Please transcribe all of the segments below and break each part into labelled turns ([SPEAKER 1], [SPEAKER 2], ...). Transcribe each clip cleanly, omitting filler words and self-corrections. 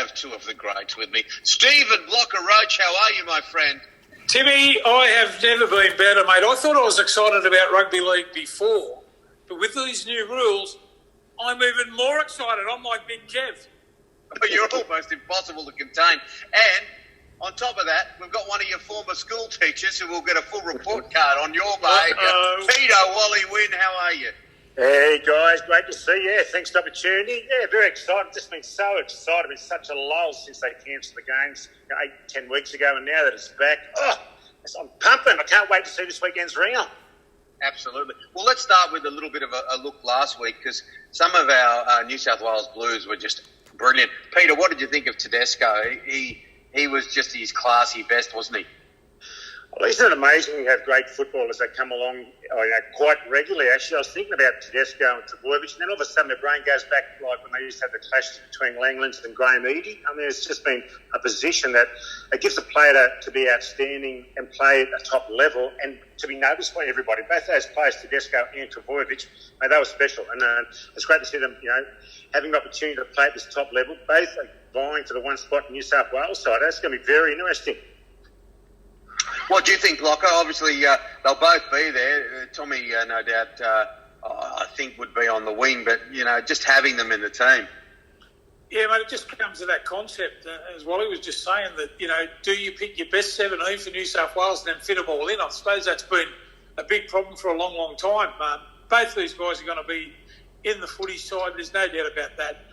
[SPEAKER 1] have two of the greats with me. Stephen Blocker Roach, how are you, my friend?
[SPEAKER 2] Timmy, I have never been better, mate. I thought I was excited about rugby league before, but with these new rules, I'm even more excited. I'm like Big Kev.
[SPEAKER 1] You're almost impossible to contain. And on top of that, we've got one of your former school teachers who will get a full report card on your behaviour. Peter Wynn, how are you?
[SPEAKER 3] Hey guys, great to see you. Thanks for the opportunity. Yeah, very excited. Just been so excited. It's been such a lull since they cancelled the games 8-10 weeks ago, and now that it's back, I'm pumping. I can't wait to see this weekend's round.
[SPEAKER 1] Absolutely. Well, let's start with a little bit of a look last week, because some of our New South Wales Blues were just brilliant. Peter, what did you think of Tedesco? He was just his classy best, wasn't he?
[SPEAKER 3] Well, isn't it amazing we have great footballers that come along quite regularly? Actually, I was thinking about Tedesco and Trbojevic, and then all of a sudden my brain goes back like when they used to have the clashes between Langlands and Graham Eady. I mean, it's just been a position that it gives a player to be outstanding and play at a top level and to be noticed by everybody. Both those players, Tedesco and Trbojevic, they were special, and it's great to see them, having the opportunity to play at this top level. Both are vying for the one spot in New South Wales side. That's going to be very interesting.
[SPEAKER 1] What do you think, Blocker? Obviously, they'll both be there. Tommy, no doubt, I think would be on the wing, but, just having them in the team.
[SPEAKER 2] Yeah, mate, it just comes to that concept, as Wally was just saying, that, do you pick your best 17 for New South Wales and then fit them all in? I suppose that's been a big problem for a long, long time. Both these guys are going to be in the footy side. There's no doubt about that.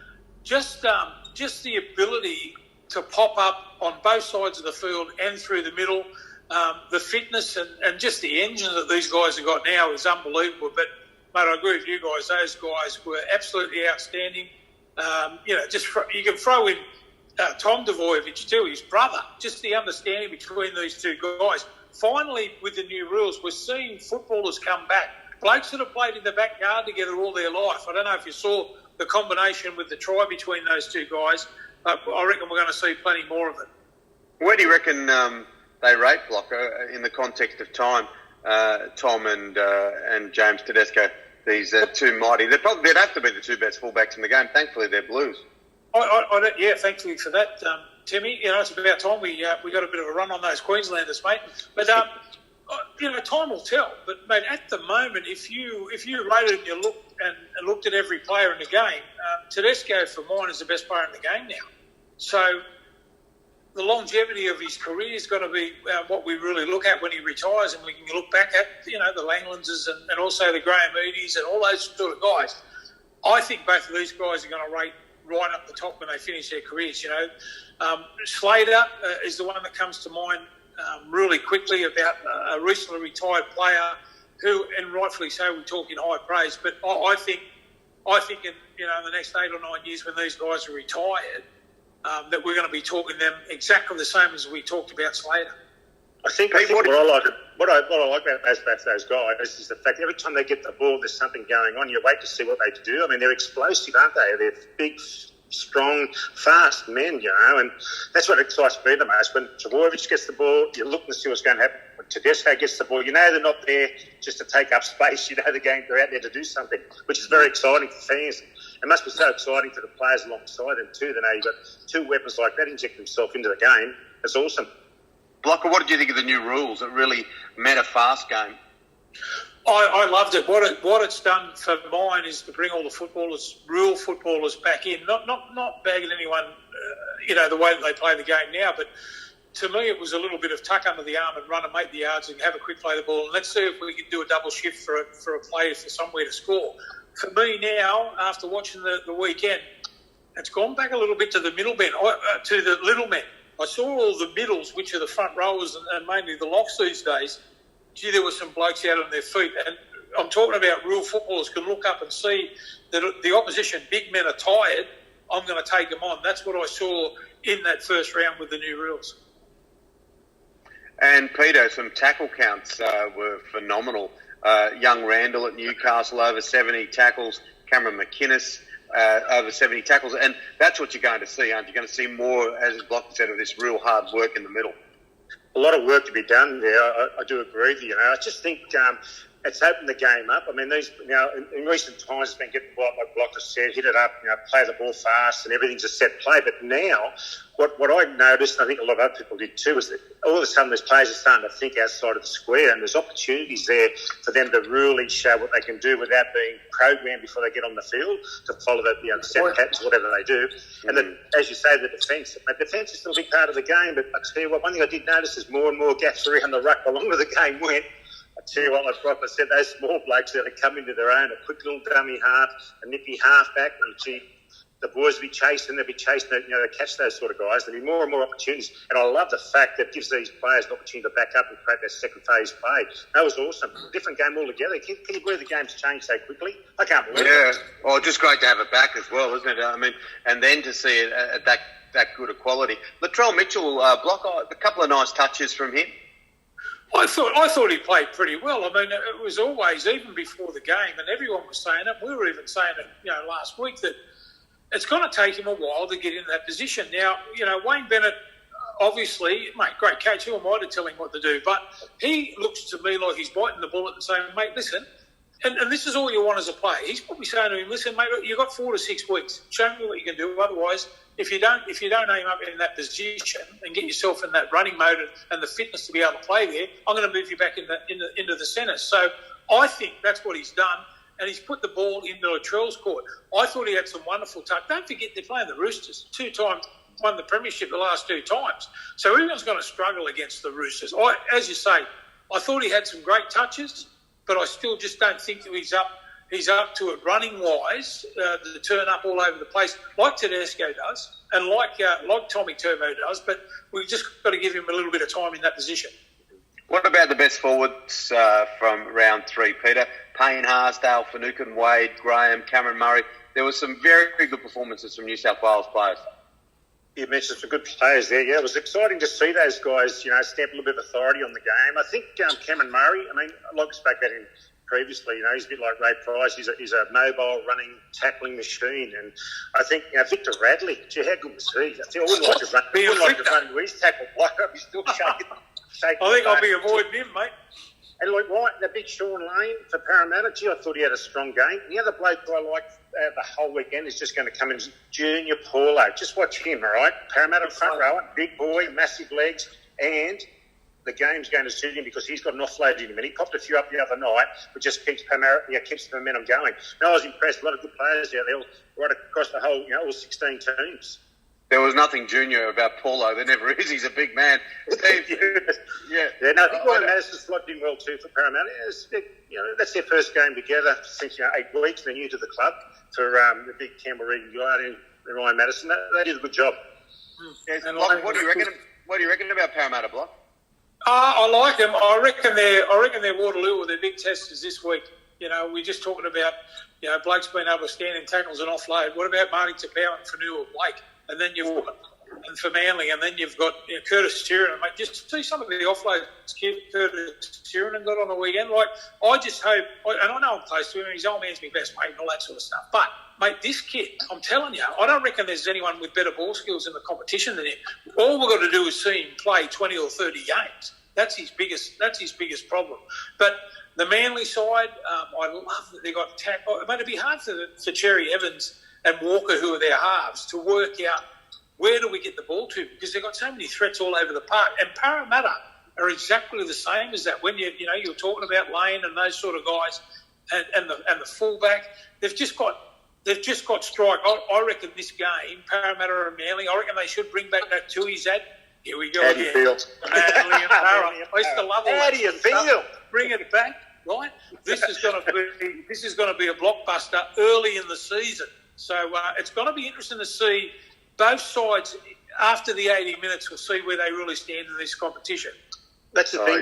[SPEAKER 2] Just the ability to pop up on both sides of the field and through the middle. The fitness and just the engine that these guys have got now is unbelievable. But, mate, I agree with you guys. Those guys were absolutely outstanding. You can throw in Tom Trbojevic too, his brother. Just the understanding between these two guys. Finally, with the new rules, we're seeing footballers come back. Blokes that have played in the backyard together all their life. I don't know if you saw the combination with the try between those two guys. I reckon we're going to see plenty more of it.
[SPEAKER 1] Where do you reckon they rate, Blocker, in the context of time, Tom and James Tedesco, these two mighty? They'd have to be the two best fullbacks in the game. Thankfully, they're Blues.
[SPEAKER 2] Thankfully for that, Timmy. It's about time we got a bit of a run on those Queenslanders, mate. But time will tell. But mate, at the moment, if you rated and you looked at every player in the game, Tedesco for mine is the best player in the game now. So the longevity of his career is going to be what we really look at when he retires, and we can look back at the Langlandses and also the Graham Eadys and all those sort of guys. I think both of these guys are going to rate right up the top when they finish their careers. Slater is the one that comes to mind really quickly about a recently retired player who, and rightfully so, we talk in high praise. But I think in the next 8 or 9 years when these guys are retired, that we're going to be talking them exactly the same as we talked about Slater.
[SPEAKER 3] I think what I like about both those guys is the fact that every time they get the ball, there's something going on. You wait to see what they do. I mean, they're explosive, aren't they? They're big, strong, fast men, and that's what excites me the most. When Trbojevic gets the ball, you look and see what's going to happen. When Tedesco gets the ball, they're not there just to take up space. They're out there to do something, which is very exciting for fans. It must be so exciting for the players alongside them too. That you've got two weapons like that inject themselves into the game. It's awesome.
[SPEAKER 1] Blocker, what did you think of the new rules? It really meant a fast game.
[SPEAKER 2] I loved it. What it's done for mine is to bring all the real footballers back in. Not bagging anyone, the way that they play the game now, but to me it was a little bit of tuck under the arm and run and make the yards and have a quick play the ball. And let's see if we can do a double shift for a player for somewhere to score. For me now, after watching the weekend, it's gone back a little bit to the middle men, to the little men. I saw all the middles, which are the front rowers and mainly the locks these days. Gee, there were some blokes out on their feet. And I'm talking about real footballers can look up and see that the opposition big men are tired. I'm going to take them on. That's what I saw in that first round with the new rules.
[SPEAKER 1] And, Peter, some tackle counts were phenomenal. Young Randall at Newcastle, over 70 tackles. Cameron McInnes, over 70 tackles. And that's what you're going to see, aren't you? You're going to see more, as Blocker said, of this real hard work in the middle.
[SPEAKER 3] A lot of work to be done there. I do agree with you. I just think it's opened the game up. I mean, in recent times, it's been getting like Blocker said, hit it up, play the ball fast, and everything's a set play. But now, what I noticed, and I think a lot of other people did too, is that all of a sudden these players are starting to think outside of the square, and there's opportunities there for them to really show what they can do without being programmed before they get on the field to follow the set patterns, whatever they do. And then, as you say, the defence is still a big part of the game. But I tell you what, one thing I did notice is more and more gaps around the ruck the longer the game went. I tell you what, like Brock said, those small blokes that have come into their own, a quick little dummy half, a nippy half back, and the boys will be chasing, they'll catch those sort of guys. There'll be more and more opportunities. And I love the fact that it gives these players an opportunity to back up and create their second phase play. That was awesome. Different game altogether. Can you believe the game's changed so quickly? I can't believe it.
[SPEAKER 1] Yeah. Well, just great to have it back as well, isn't it? I mean, and then to see it at that good a quality. Latrell Mitchell, a couple of nice touches from him.
[SPEAKER 2] I thought he played pretty well. I mean, it was always, even before the game, and everyone was saying it. We were even saying it, last week, that it's going to take him a while to get in that position. Now, Wayne Bennett, obviously, mate, great coach. Who am I to tell him what to do? But he looks to me like he's biting the bullet and saying, mate, listen, and this is all you want as a player. He's probably saying to him, listen, mate, you've got 4 to 6 weeks. Show me what you can do. Otherwise, if you don't aim up in that position and get yourself in that running mode and the fitness to be able to play there, I'm going to move you back into the centre. So I think that's what he's done, and he's put the ball into Latrell's court. I thought he had some wonderful touch. Don't forget, they're playing the Roosters. 2 times won the premiership the last 2 times. So everyone's going to struggle against the Roosters. As you say, I thought he had some great touches, but I still just don't think that he's up to it running-wise, to turn up all over the place, like Tedesco does, and like Tommy Turbo does, but we've just got to give him a little bit of time in that position.
[SPEAKER 1] What about the best forwards from round 3, Peter? Payne, Harsdale, Finucane, Wade, Graham, Cameron Murray. There were some very good performances from New South Wales players.
[SPEAKER 3] You mentioned some good players there. Yeah, it was exciting to see those guys, stamp a little bit of authority on the game. I think Cameron Murray, like I spoke about him previously, he's a bit like Ray Price. He's a mobile, running, tackling machine. And I think, Victor Radley, how good was he? I wouldn't like to run with his tackle. I'd be still shaking.
[SPEAKER 2] I think I'll be avoiding him, mate.
[SPEAKER 3] And the big Sean Lane for Parramatta, I thought he had a strong game. The other bloke who I liked the whole weekend is just going to come in, Junior Paulo. Just watch him, all right? Parramatta front rower, big boy, massive legs, and the game's going to suit him because he's got an offload in him. And he popped a few up the other night, but just keeps the momentum going. I was impressed. A lot of good players out there, right across the whole, all 16 teams.
[SPEAKER 1] There was nothing junior about Paulo. There never is. He's a big man. Steve,
[SPEAKER 3] yeah. No, I think Ryan Madison slotted in well too for Parramatta. That's their first game together since 8 weeks. They're new to the club for the big Campbell Regan guy and Ryan Madison. They did a good job.
[SPEAKER 1] Yes. Block, what do you reckon about Parramatta, Block?
[SPEAKER 2] I like them. I reckon they're Waterloo or their big testers this week. We're just talking about blokes being able to stand in tackles and offload. What about Marty Tapau and Fanua Blake? And then and for Manly, and then you've got Curtis Sironen. Mate, just see some of the offloads Curtis Sironen got on the weekend. I just hope, and I know I'm close to him, his old man's my best mate and all that sort of stuff. But, mate, this kid, I'm telling you, I don't reckon there's anyone with better ball skills in the competition than him. All we've got to do is see him play 20 or 30 games. That's his biggest problem. But the Manly side, I love that they got attacked. It'd be hard for Cherry Evans and Walker, who are their halves, to work out where do we get the ball to, because they've got so many threats all over the park. And Parramatta are exactly the same as that. When you're talking about Lane and those sort of guys, and the fullback, they've just got strike. I reckon this game, Parramatta and Manly, I reckon they should bring back that Tui's ad. Here we go again.
[SPEAKER 3] How do you feel?
[SPEAKER 2] Manly and Parra. I used to love all that.
[SPEAKER 3] How do you feel?
[SPEAKER 2] Bring it back, right? This is going to be a blockbuster early in the season. So it's going to be interesting to see both sides after the 80 minutes. We'll see where they really stand in this competition.
[SPEAKER 3] That's the thing,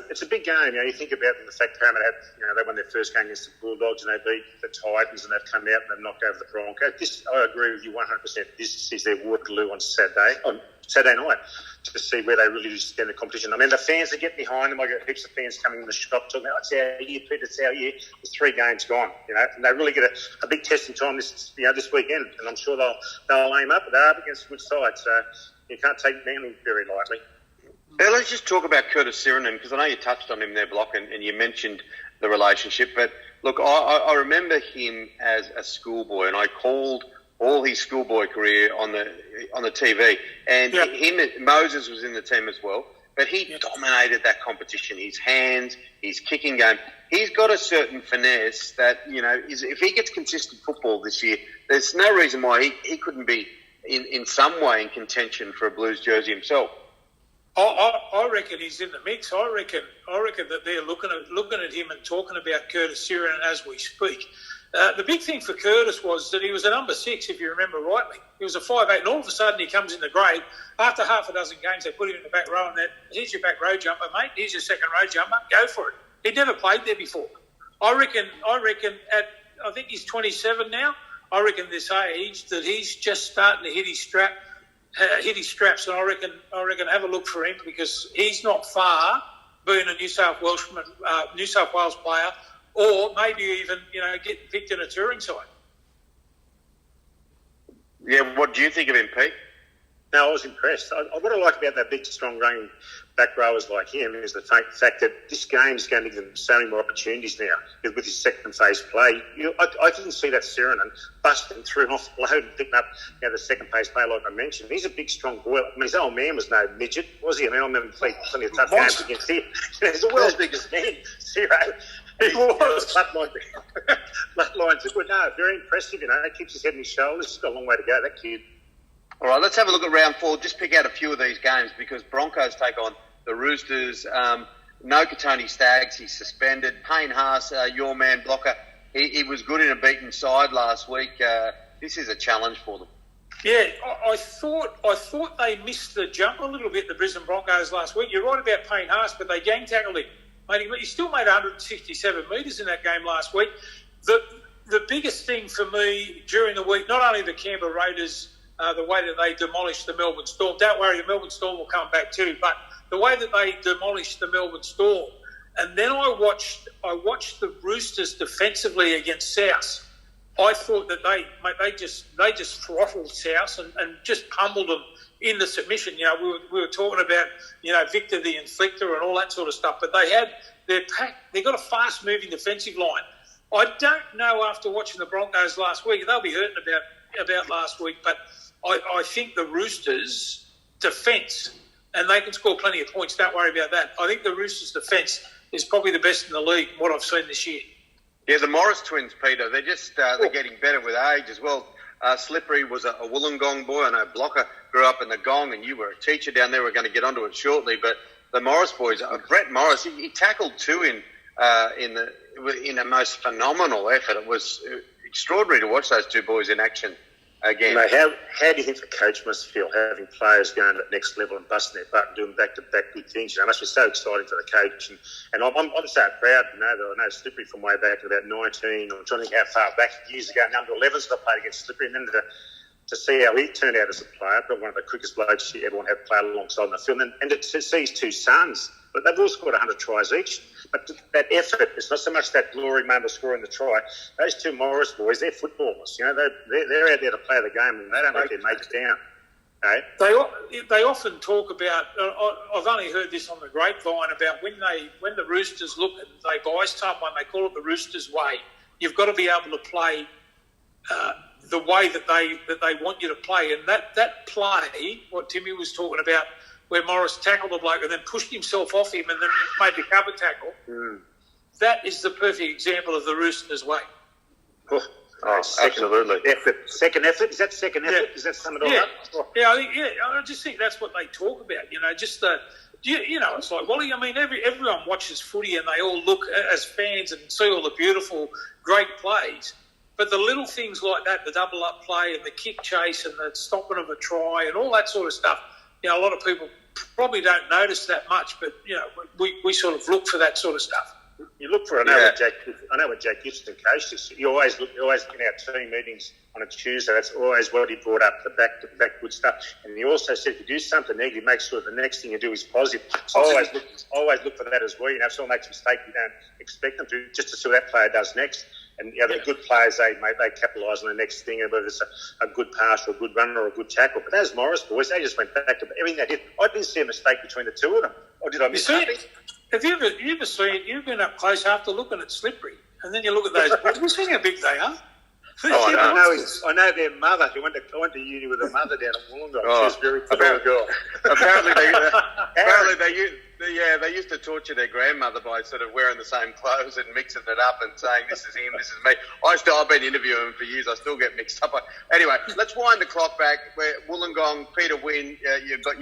[SPEAKER 3] it's a big game. You think about the fact Parramatta had, they won their first game against the Bulldogs and they beat the Titans and they've come out and they've knocked over the Broncos. I agree with you 100%. This is their Waterloo on Saturday night, to see where they really stand in the competition. I mean, the fans are getting behind them. I got heaps of fans coming in the shop talking about, it's our year, Peter, it's our year. There's 3 games gone, and they really get a big testing time this weekend, and I'm sure they'll aim up, but they're up against a good side, so you can't take Manly very lightly.
[SPEAKER 1] Let's just talk about Curtis Sironen, because I know you touched on him there, Block, and you mentioned the relationship. But look, I remember him as a schoolboy, and I called all his schoolboy career on the TV. And Moses was in the team as well, but he dominated that competition. His hands, his kicking game. He's got a certain finesse that, if he gets consistent football this year, there's no reason why he couldn't be in some way in contention for a Blues jersey himself.
[SPEAKER 2] I reckon he's in the mix. I reckon that they're looking at him and talking about Curtis Sironen as we speak. The big thing for Curtis was that he was a number 6, if you remember rightly. He was a 5'8", and all of a sudden he comes in the grade. After half a dozen games, they put him in the back row, and here's your back row jumper, mate. Here's your second row jumper. Go for it. He'd never played there before. I reckon I think he's 27 now. I reckon this age that he's just starting to hit his straps, and I reckon have a look for him, because he's not far being a New South Wales player, or maybe even get picked in a touring side.
[SPEAKER 1] Yeah, what do you think of him, Pete?
[SPEAKER 3] No, I was impressed. What I like about that big, strong running back rowers like him is the fact that this game is going to give them so many more opportunities now with his second phase play. I didn't see that Sironen busting through and off the load and picking up the second phase play like I mentioned. He's a big, strong boy. I mean, his old man was no midget, was he? I mean, I remember playing plenty of tough games against him. He's the world's biggest man, Siro. He was. Bloodlines are good. No, very impressive, He keeps his head on his shoulders. He's got a long way to go, that kid.
[SPEAKER 1] All right, let's have a look at round 4. Just pick out a few of these games, because Broncos take on the Roosters. No Katoni Staggs, he's suspended. Payne Haas, your man blocker, he was good in a beaten side last week. This is a challenge for them.
[SPEAKER 2] Yeah, I thought they missed the jump a little bit, the Brisbane Broncos last week. You're right about Payne Haas, but they gang tackled him. Mate, he still made 167 metres in that game last week. The biggest thing for me during the week, not only the Canberra Raiders, the way that they demolished the Melbourne Storm. Don't worry, the Melbourne Storm will come back too. But the way that they demolished the Melbourne Storm, and then I watched the Roosters defensively against South. I thought that they just throttled South and just pummeled them in the submission. We were talking about Victor the Inflictor and all that sort of stuff. But they had their pack. They got a fast moving defensive line. I don't know after watching the Broncos last week. They'll be hurting about last week, but I think the Roosters' defence, and they can score plenty of points, don't worry about that. I think the Roosters' defence is probably the best in the league, what I've seen this year.
[SPEAKER 1] Yeah, the Morris twins, Peter, they're getting better with age as well. Slippery was a Wollongong boy. I know Blocker grew up in the Gong, and you were a teacher down there. We're going to get onto it shortly, but the Morris boys, Brett Morris, he tackled 2 in a most phenomenal effort. It was extraordinary to watch those 2 boys in action again.
[SPEAKER 3] How do you think the coach must feel having players going to that next level and busting their butt and doing back-to-back good things? It must be so exciting for the coach. And I'm so proud to know that I know Slippery from way back at about 19. I'm trying to think how far back years ago, number 11s I played against Slippery, and then to see how he turned out as a player, probably one of the quickest blokes you ever want to have played alongside on the field, and to see his 2 sons. But they've all scored 100 tries each. But that effort, it's not so much that glory moment of scoring the try. Those 2 Morris boys, they're footballers. They're out there to play the game, and they don't let their mates down. Okay?
[SPEAKER 2] They often talk about. I've only heard this on the grapevine about when the Roosters look and they buy someone, they call it the Roosters way. You've got to be able to play the way that they want you to play, and that play, what Timmy was talking about, where Morris tackled the bloke and then pushed himself off him and then made the cover tackle. That is the perfect example of the Roosters way.
[SPEAKER 3] Oh, absolutely. Second effort? Is that second effort? Does that sum it all up?
[SPEAKER 2] Yeah, I just think that's what they talk about. It's like, well, I mean, everyone watches footy and they all look as fans and see all the beautiful, great plays. But the little things like that, the double-up play and the kick chase and the stopping of a try and all that sort of stuff, a lot of people probably don't notice that much, but, we sort of look for that sort of stuff.
[SPEAKER 3] You look for, I know what Jack Gibson coached us. You always in our team meetings on a Tuesday, that's always what he brought up, the back good stuff. And he also said, if you do something negative, make sure the next thing you do is positive. So always look for that as well. If someone makes a mistake, you don't expect them to, just to see what that player does next. And the good players, they capitalise on the next thing, whether it's a good pass or a good run or a good tackle. But those Morris boys, they just went back to everything they did. I didn't see a mistake between the 2 of them. Or did I miss something?
[SPEAKER 2] Have you ever seen? You've been up close after looking at Slippery, and then you look at those. Have you seen how big they are?
[SPEAKER 3] I know their mother. I went to uni with her mother down at Wollongong.
[SPEAKER 1] Oh,
[SPEAKER 3] She's very tall girl.
[SPEAKER 1] Apparently, they used to torture their grandmother by sort of wearing the same clothes and mixing it up and saying, "This is him, this is me." I've been interviewing him for years. I still get mixed up. Anyway, let's wind the clock back. Where Wollongong, Peter Wynn, you've got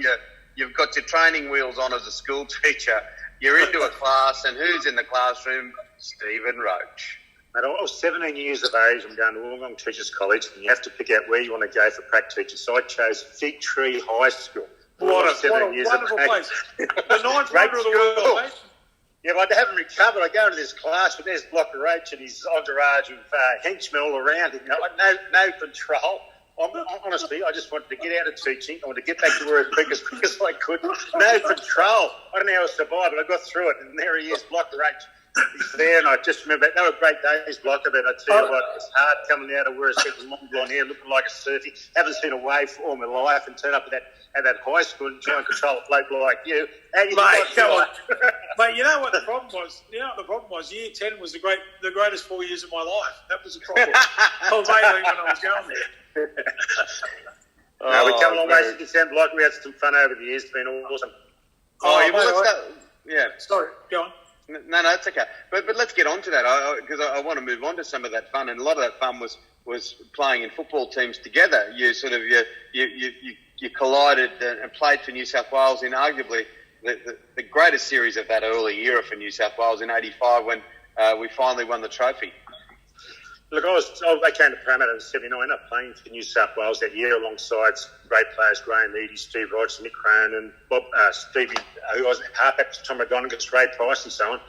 [SPEAKER 1] your training wheels on as a school teacher. You're into a class, and who's in the classroom? Stephen Roach.
[SPEAKER 3] Mate, I was 17 years of age. I'm going to Wollongong Teachers College, and you have to pick out where you want to go for prac teaching. So I chose Fig Tree High School.
[SPEAKER 2] What a wonderful place. The ninth wonder of the world, mate.
[SPEAKER 3] Yeah, but I haven't recovered. I go into this class, but there's Blocker Roach and his entourage of henchmen all around him. No control. Honestly, I just wanted to get out of teaching. I wanted to get back to work as quick as I could. No control. I don't know how I survived, but I got through it. And there he is, Blocker Roach. He's there, and I just remember they were great days, Blocker, but I tell you what, it's hard coming out of where it's got long blonde hair, looking like a surfy. Haven't seen a wave for all my life, and turn up at that high school and try and control a bloke like you.
[SPEAKER 2] Mate, come on. Mate, you know what the problem was? Year 10 was the greatest 4 years of my life. That was the problem. I was mainly when I was going there.
[SPEAKER 3] No, we've come a long way since December, Blocker. We had some fun over the years. It's been awesome.
[SPEAKER 2] Sorry, go on.
[SPEAKER 1] No, it's okay. But let's get on to that because I want to move on to some of that fun, and a lot of that fun was playing in football teams together. You collided and played for New South Wales in arguably the greatest series of that early era for New South Wales in '85 when we finally won the trophy.
[SPEAKER 3] Look, they came to Parramatta in '79. I ended up playing for New South Wales that year alongside great players, Graham Eady, Steve Rogers, Nick Cronin, Stevie, who was halfback, Tom McGonigal, Ray Price and so on.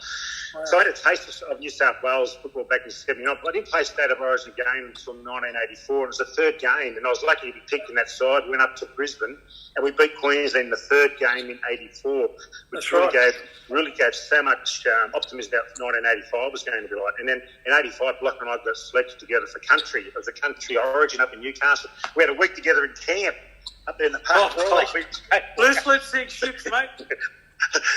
[SPEAKER 3] Wow. So I had a taste of New South Wales football back in '79. But I didn't play State of Origin game until 1984. It was the third game, and I was lucky to be picked in that side. We went up to Brisbane, and we beat Queensland in the third game in '84, which really gave so much optimism about 1985 was going to be like. And then in '85, Blocker and I got selected together for country Origin up in Newcastle. We had a week together in camp up there in the park.
[SPEAKER 2] Let's think ships, mate.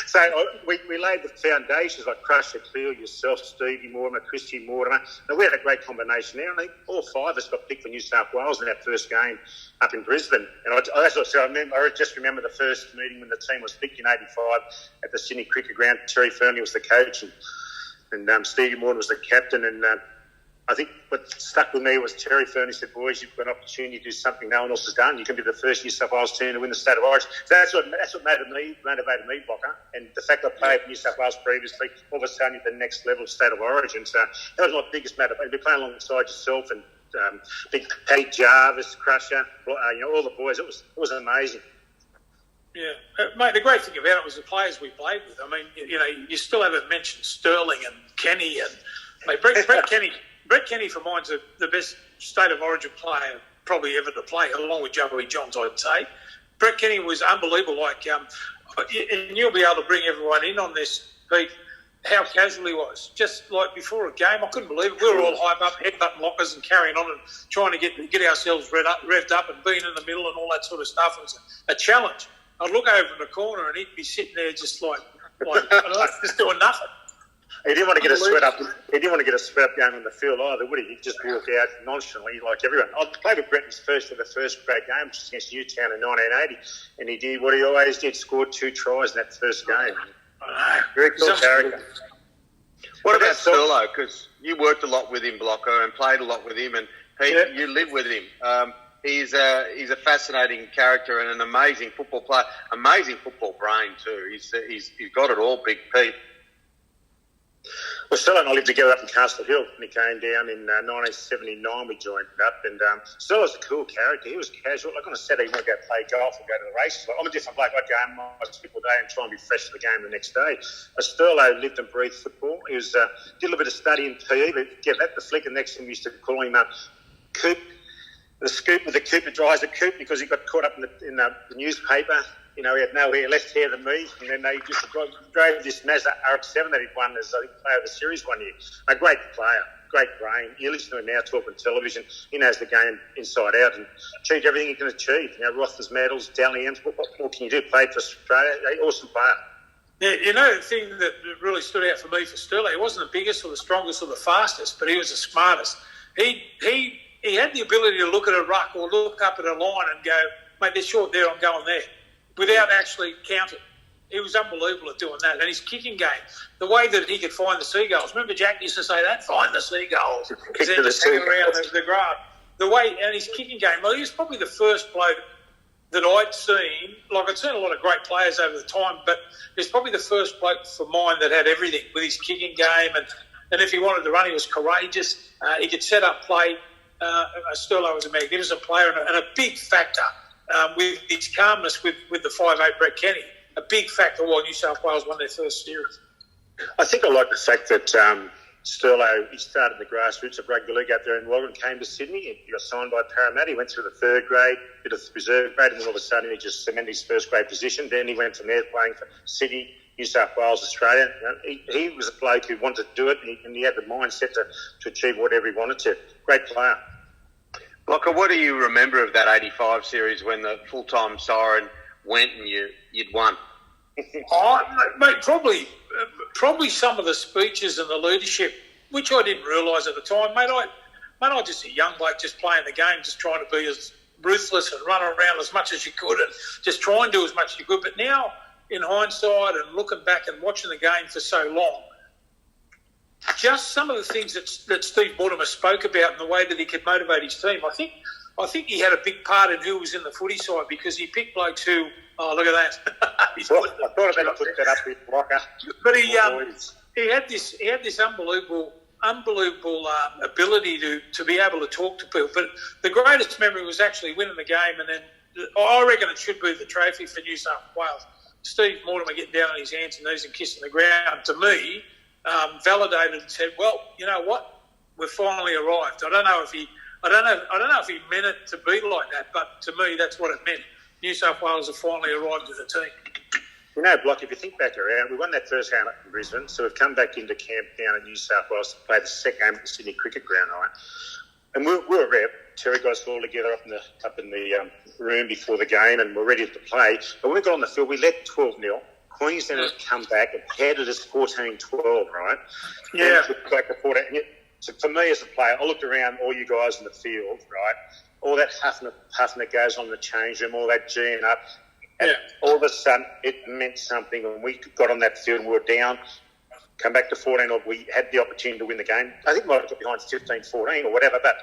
[SPEAKER 3] So we laid the foundations like Crusher, Cleo, yourself, Stevie Mortimer, Christy Mortimer. Now, we had a great combination there, and I think all five of us got picked for New South Wales in that first game up in Brisbane. And I just remember the first meeting when the team was picked in '85 at the Sydney Cricket Ground. Terry Fernie was the coach, and Stevie Mortimer was the captain, and I think what stuck with me was Terry Fernie said, "Boys, you've got an opportunity to do something no one else has done. You can be the first New South Wales team to win the State of Origin." So that's what motivated me, Blocker. And the fact I played for New South Wales previously, all of a sudden at the next level of State of Origin. So that was my biggest motivation. Be playing alongside yourself and big Paddy Jarvis, Crusher, all the boys. It was amazing.
[SPEAKER 2] Yeah, mate. The great thing about it was the players we played with. I mean, you still haven't mentioned Sterling and Kenny and Brett Kenny. Brett Kenny, for mine's the best State of Origin player probably ever to play, along with Joey Johns, I'd say. Brett Kenny was unbelievable. And you'll be able to bring everyone in on this, Pete, how casual he was. Just like before a game, I couldn't believe it. We were all hyped up, headbutting lockers and carrying on and trying to get ourselves revved up and being in the middle and all that sort of stuff. It was a challenge. I'd look over in the corner and he'd be sitting there just like just doing nothing.
[SPEAKER 3] He didn't want to get a sweat up. He didn't want to get a sweat up going on the field either, would he? He'd just walk out nonchalantly like everyone. I played with Brett the first great game, which was against Newtown in 1980, and he did what he always did: scored 2 tries in that first game. Very cool character.
[SPEAKER 1] What about Sturlo? Because you worked a lot with him, Blocker, and played a lot with him, and you live with him. He's a fascinating character and an amazing football player, amazing football brain too. He's got it all, Big Pete.
[SPEAKER 3] Well, Stella and I lived together up in Castle Hill, and he came down in 1979. We joined up, and Stella's a cool character. He was casual. Like on a Saturday, he might go play golf or go to the races. Like, I'm a different bloke. I'd go home a typical day and try and be fresh for the game the next day. Sterlo lived and breathed football. He did a little bit of study in PE, but the flicker next to him used to call him Coop, the scoop with the Cooper drives a Coop because he got caught up in the newspaper. He had no hair, less hair than me, and then they just drove this Mazda RX-7 that he won as I think player of the series one year. A great player, great brain. You listen to him now talk on television. He knows the game inside out and achieved everything he can achieve. Rothers medals, Dally M's. What more can you do? Played for Australia. Awesome player.
[SPEAKER 2] Yeah, you know, the thing that really stood out for me for Sterling, he wasn't the biggest or the strongest or the fastest, but he was the smartest. He had the ability to look at a ruck or look up at a line and go, mate, they're short there, I'm going there, without actually counting. He was unbelievable at doing that. And his kicking game, the way that he could find the seagulls. Remember Jack used to say that, find the seagulls, because they're just hanging around the grass. The way, and his kicking game, well, he was probably the first bloke that I'd seen. Like, I'd seen a lot of great players over the time, but he's probably the first bloke for mine that had everything with his kicking game. And if he wanted to run, he was courageous. He could set up play. Sterlo was a magnificent player and a big factor with his calmness with the 5'8" Brett Kenny. A big factor while New South Wales won their first series.
[SPEAKER 3] I think I like the fact that Sterlo, he started in the grassroots of rugby league out there in Wellington, came to Sydney. He got signed by Parramatta. He went through the third grade, bit of reserve grade, and then all of a sudden he just cemented his first grade position. Then he went from there playing for Sydney, New South Wales, Australia. He was a bloke who wanted to do it, and he had the mindset to achieve whatever he wanted to. Great player.
[SPEAKER 1] Locker, what do you remember of that 85 series when the full-time siren went and you'd won?
[SPEAKER 2] Mate, probably some of the speeches and the leadership, which I didn't realise at the time. Mate, I was just a young bloke just playing the game, just trying to be as ruthless and run around as much as you could and just try and do as much as you could. But now, in hindsight and looking back and watching the game for so long, just some of the things that Steve Mortimer spoke about and the way that he could motivate his team, I think he had a big part in who was in the footy side because he picked blokes who, oh, look at that.
[SPEAKER 3] I thought about putting that up with Locker.
[SPEAKER 2] But he had this unbelievable ability to be able to talk to people. But the greatest memory was actually winning the game, and then I reckon it should be the trophy for New South Wales. Steve Mortimer getting down on his hands and knees and kissing the ground, to me, validated and said, well, you know what, we've finally arrived. I don't know if he meant it to be like that, but to me that's what it meant. New South Wales have finally arrived as a team.
[SPEAKER 3] You know, Block, if you think back around, we won that first game up in Brisbane, so we've come back into camp down in New South Wales to play the second game at the Sydney Cricket Ground, right? And we were a rep. Terry got us all together up in the room before the game, and we're ready to play. But when we got on the field, we led 12-0. Queensland had come back and headed us 14-12, right?
[SPEAKER 2] Yeah.
[SPEAKER 3] Back to 14. So for me as a player, I looked around all you guys in the field, right? All that huffing that goes on in the change room, all that G'ing up. And all of a sudden, it meant something. When we got on that field and we were down, come back to 14, or we had the opportunity to win the game. I think we might have got behind 15-14 or whatever, but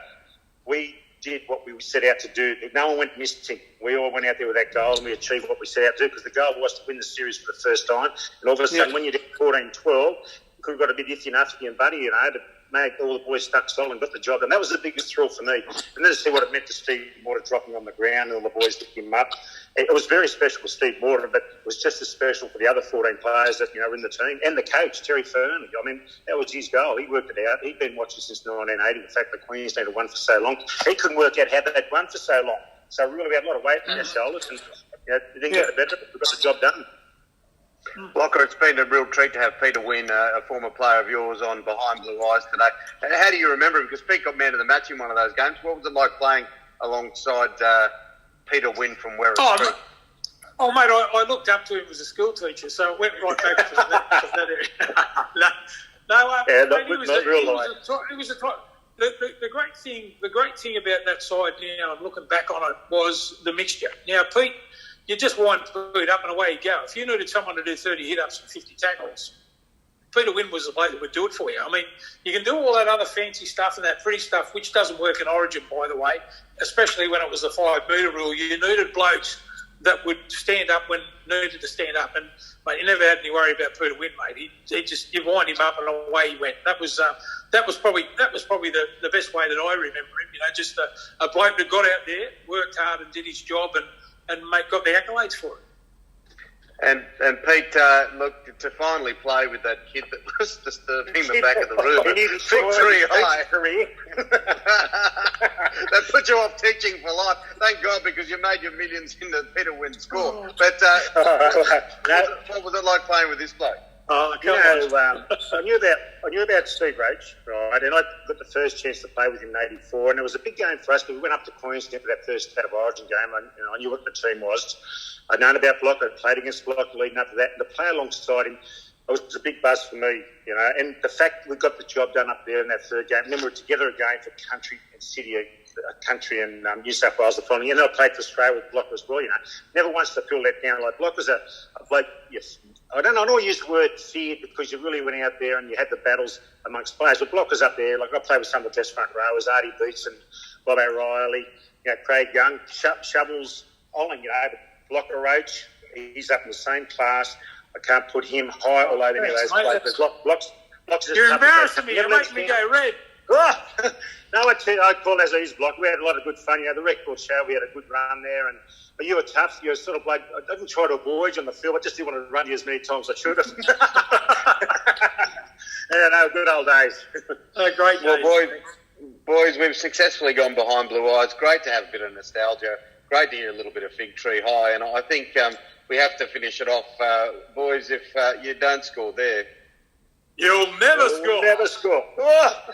[SPEAKER 3] we did what we set out to do. No one went missing. We all went out there with that goal and we achieved what we set out to do, because the goal was to win the series for the first time. And all of a sudden, when you did 14-12, you could have got a bit iffy and uffy and buddy, to make all the boys stuck solid and got the job done. That was the biggest thrill for me. And then to see what it meant to Steve Mortimer dropping on the ground and all the boys picking him up. It was very special for Steve Mortimer, but it was just as special for the other 14 players that, were in the team. And the coach, Terry Fern. I mean, that was his goal. He worked it out. He'd been watching since 1980. The fact that Queensland had won for so long. He couldn't work out how they'd won for so long. So really we had a lot of weight on their shoulders, and it didn't get the better, but we got the job done.
[SPEAKER 1] Locker, it's been a real treat to have Peter Wynn, a former player of yours, on Behind Blue Eyes today. How do you remember him? Because Pete got man of the match in one of those games. What was it like playing alongside Peter Wynn from Werris Creek?
[SPEAKER 2] Oh, mate, I looked up to him as a school teacher, so it went right back to that area. The great thing about that side now, I'm looking back on it, was the mixture. Now, Pete, you just wind Pete up and away you go. If you needed someone to do 30 hit-ups and 50 tackles, Peter Wynn was the bloke that would do it for you. I mean, you can do all that other fancy stuff and that pretty stuff, which doesn't work in Origin, by the way, especially when it was the 5-metre rule. You needed blokes that would stand up when needed to stand up. And, mate, you never had any worry about Peter Wynn, mate. You wind him up and away he went. That was probably the best way that I remember him. Just a bloke that got out there, worked hard and did his job and got the accolades for it.
[SPEAKER 1] And Pete, look, to finally play with that kid that was disturbing the back of the room. Victory high. That put you off teaching for life. Thank God, because you made your millions in the Peter Wynn score. But what was it like playing with this bloke?
[SPEAKER 2] Oh,
[SPEAKER 3] I knew about Steve Roach, right? And I got the first chance to play with him in '84, and it was a big game for us. But we went up to Queensland for that first State of Origin game. I knew what the team was. I'd known about Block. I'd played against Block leading up to that, and to play alongside him, it was a big buzz for me, And the fact we got the job done up there in that third game, and then we were together again for Country and City, Country and New South Wales the following year. And then I played for Australia with Block as well, Never once to feel let down. Like Block was a bloke, yes. I don't use the word feared because you really went out there and you had the battles amongst players. But Block was up there. Like I played with some of the best front rowers, Artie Beats and Bob O'Reilly, Craig Young, Shovels, Olin, Block or Roach. He's up in the same class. I can't put him high all over any of those players. Block's
[SPEAKER 2] you're embarrassing me. You're making me go red.
[SPEAKER 3] Oh, no, I call as his Block. We had a lot of good fun. The record show, we had a good run there. But you were tough. You were sort of like, I didn't try to avoid you on the field. I just didn't want to run you as many times as I should have. Good old days.
[SPEAKER 2] Great days.
[SPEAKER 1] Well, boys, we've successfully gone behind Blue Eyes. Great to have a bit of nostalgia. Great to hear a little bit of Fig Tree High. And I think we have to finish it off. Boys, if you don't score there,
[SPEAKER 2] you'll never score.
[SPEAKER 3] Never score. Oh.